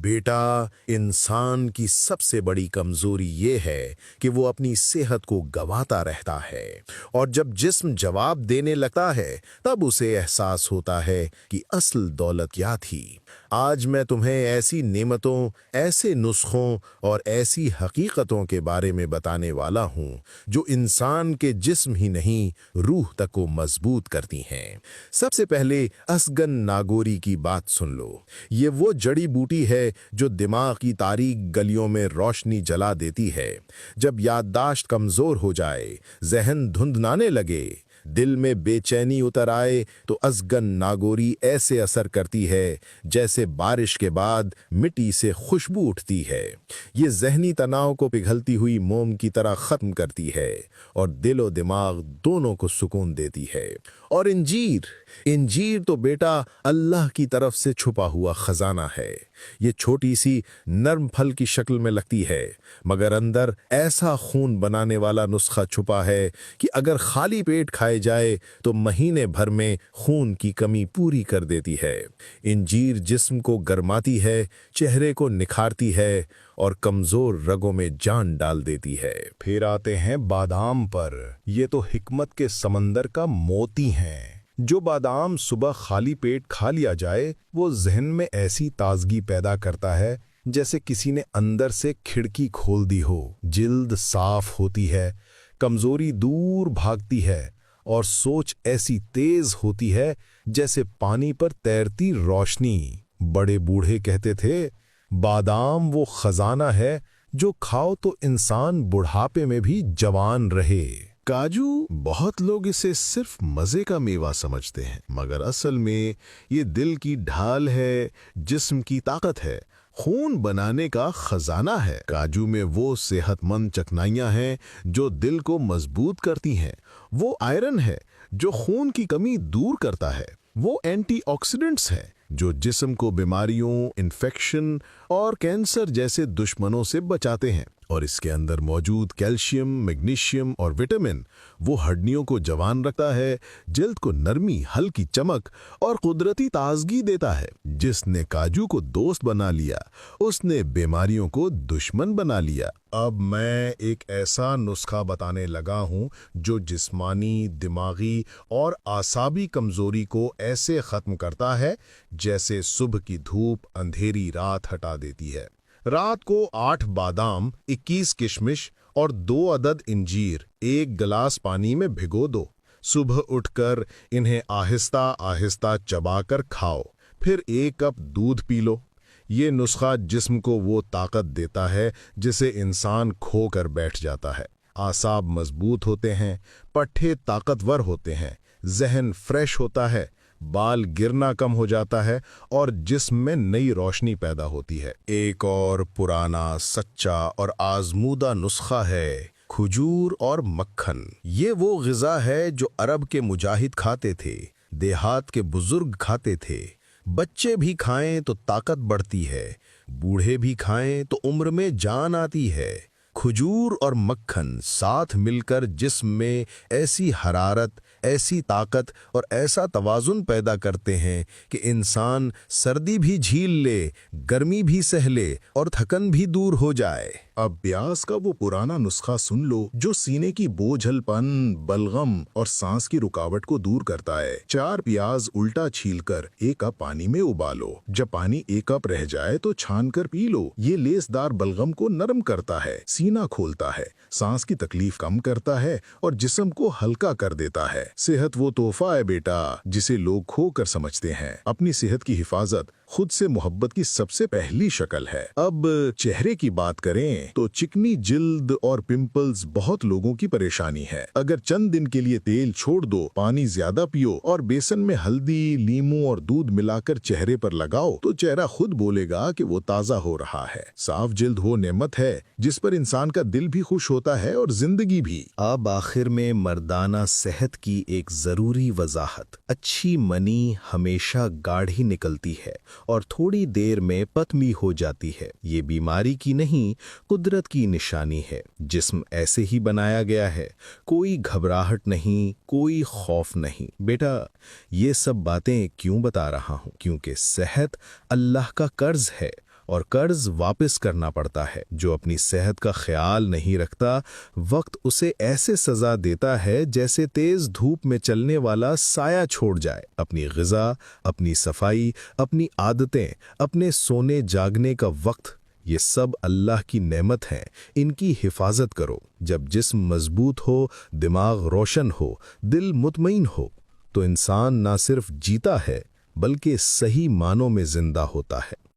بیٹا، انسان کی سب سے بڑی کمزوری یہ ہے کہ وہ اپنی صحت کو گنواتا رہتا ہے، اور جب جسم جواب دینے لگتا ہے تب اسے احساس ہوتا ہے کہ اصل دولت کیا تھی۔ آج میں تمہیں ایسی نعمتوں، ایسے نسخوں اور ایسی حقیقتوں کے بارے میں بتانے والا ہوں جو انسان کے جسم ہی نہیں، روح تک کو مضبوط کرتی ہیں۔ سب سے پہلے اسگن ناگوری کی بات سن لو۔ یہ وہ جڑی بوٹی ہے جو دماغ کی تاریک گلیوں میں روشنی جلا دیتی ہے۔ جب یادداشت کمزور ہو جائے، ذہن دھندنانے لگے، دل میں بے چینی اتر آئے، تو اسگن ناگوری ایسے اثر کرتی ہے جیسے بارش کے بعد مٹی سے خوشبو اٹھتی ہے۔ یہ ذہنی تناؤ کو پگھلتی ہوئی موم کی طرح ختم کرتی ہے اور دل و دماغ دونوں کو سکون دیتی ہے۔ اور انجیر تو بیٹا اللہ کی طرف سے چھپا ہوا خزانہ ہے۔ یہ چھوٹی سی نرم پھل کی شکل میں لگتی ہے، مگر اندر ایسا خون بنانے والا نسخہ چھپا ہے کہ اگر خالی پیٹ کھائے جائے تو مہینے بھر میں خون کی کمی پوری کر دیتی ہے۔ انجیر جسم کو گرماتی ہے، چہرے کو نکھارتی ہے اور کمزور رگوں میں جان ڈال دیتی ہے۔ پھر آتے ہیں بادام پر۔ یہ تو حکمت کے سمندر کا موتی ہیں۔ جو بادام صبح خالی پیٹ کھا لیا جائے وہ ذہن میں ایسی تازگی پیدا کرتا ہے جیسے کسی نے اندر سے کھڑکی کھول دی ہو۔ جلد صاف ہوتی ہے، کمزوری دور بھاگتی ہے اور سوچ ایسی تیز ہوتی ہے جیسے پانی پر تیرتی روشنی۔ بڑے بوڑھے کہتے تھے، بادام وہ خزانہ ہے جو کھاؤ تو انسان بڑھاپے میں بھی جوان رہے۔ کاجو بہت لوگ اسے صرف مزے کا میوہ سمجھتے ہیں، مگر اصل میں یہ دل کی ڈھال ہے، جسم کی طاقت ہے، خون بنانے کا خزانہ ہے۔ کاجو میں وہ صحت مند چکنائیاں ہیں جو دل کو مضبوط کرتی ہیں، وہ آئرن ہے جو خون کی کمی دور کرتا ہے، وہ اینٹی آکسیڈنٹس ہے جو جسم کو بیماریوں، انفیکشن اور کینسر جیسے دشمنوں سے بچاتے ہیں، اور اس کے اندر موجود کیلشیم، میگنیشیم اور وٹامن وہ ہڈیوں کو جوان رکھتا ہے، جلد کو نرمی، ہلکی چمک اور قدرتی تازگی دیتا ہے۔ جس نے کاجو کو دوست بنا لیا، اس نے بیماریوں کو دشمن بنا لیا۔ اب میں ایک ایسا نسخہ بتانے لگا ہوں جو جسمانی، دماغی اور اعصابی کمزوری کو ایسے ختم کرتا ہے جیسے صبح کی دھوپ اندھیری رات ہٹا دیتی ہے۔ رات کو 8 بادام، 21 کشمش اور 2 عدد انجیر ایک گلاس پانی میں بھگو دو۔ صبح اٹھ کر انہیں آہستہ آہستہ چبا کر کھاؤ، پھر 1 کپ دودھ پی لو۔ یہ نسخہ جسم کو وہ طاقت دیتا ہے جسے انسان کھو کر بیٹھ جاتا ہے۔ اعصاب مضبوط ہوتے ہیں، پٹھے طاقتور ہوتے ہیں، ذہن فریش ہوتا ہے، بال گرنا کم ہو جاتا ہے اور جسم میں نئی روشنی پیدا ہوتی ہے۔ ایک اور پرانا، سچا اور آزمودہ نسخہ ہے کھجور اور مکھن۔ یہ وہ غذا ہے جو عرب کے مجاہد کھاتے تھے، دیہات کے بزرگ کھاتے تھے۔ بچے بھی کھائیں تو طاقت بڑھتی ہے، بوڑھے بھی کھائیں تو عمر میں جان آتی ہے۔ کھجور اور مکھن ساتھ مل کر جسم میں ایسی حرارت، ایسی طاقت اور ایسا توازن پیدا کرتے ہیں کہ انسان سردی بھی جھیل لے، گرمی بھی سہ لے اور تھکن بھی دور ہو جائے۔ اب پیاز کا وہ پرانا نسخہ سن لو جو سینے کی بوجھل پن، بلغم اور سانس کی رکاوٹ کو دور کرتا ہے۔ 4 پیاز الٹا چھیل کر 1 کپ پانی میں ابالو۔ جب پانی 1 کپ رہ جائے تو چھان کر پی لو۔ یہ لیسدار بلغم کو نرم کرتا ہے، سینہ کھولتا ہے، سانس کی تکلیف کم کرتا ہے اور جسم کو ہلکا کر دیتا ہے۔ صحت وہ تحفہ ہے بیٹا جسے لوگ کھو کر سمجھتے ہیں۔ اپنی صحت کی حفاظت خود سے محبت کی سب سے پہلی شکل ہے۔ اب چہرے کی بات کریں تو چکنی جلد اور پمپلز بہت لوگوں کی پریشانی ہے۔ اگر چند دن کے لیے تیل چھوڑ دو، پانی زیادہ پیو اور بیسن میں ہلدی، لیموں اور دودھ ملا کر چہرے پر لگاؤ تو چہرہ خود بولے گا کہ وہ تازہ ہو رہا ہے۔ صاف جلد وہ نعمت ہے جس پر انسان کا دل بھی خوش ہوتا ہے اور زندگی بھی۔ اب آخر میں مردانہ صحت کی ایک ضروری وضاحت۔ اچھی منی ہمیشہ گاڑھی نکلتی ہے اور تھوڑی دیر میں پتمی ہو جاتی ہے۔ یہ بیماری کی نہیں، قدرت کی نشانی ہے۔ جسم ایسے ہی بنایا گیا ہے، کوئی گھبراہٹ نہیں، کوئی خوف نہیں۔ بیٹا، یہ سب باتیں کیوں بتا رہا ہوں؟ کیونکہ صحت اللہ کا قرض ہے اور قرض واپس کرنا پڑتا ہے۔ جو اپنی صحت کا خیال نہیں رکھتا، وقت اسے ایسے سزا دیتا ہے جیسے تیز دھوپ میں چلنے والا سایہ چھوڑ جائے۔ اپنی غذا، اپنی صفائی، اپنی عادتیں، اپنے سونے جاگنے کا وقت، یہ سب اللہ کی نعمت ہیں، ان کی حفاظت کرو۔ جب جسم مضبوط ہو، دماغ روشن ہو، دل مطمئن ہو، تو انسان نہ صرف جیتا ہے بلکہ صحیح معنوں میں زندہ ہوتا ہے۔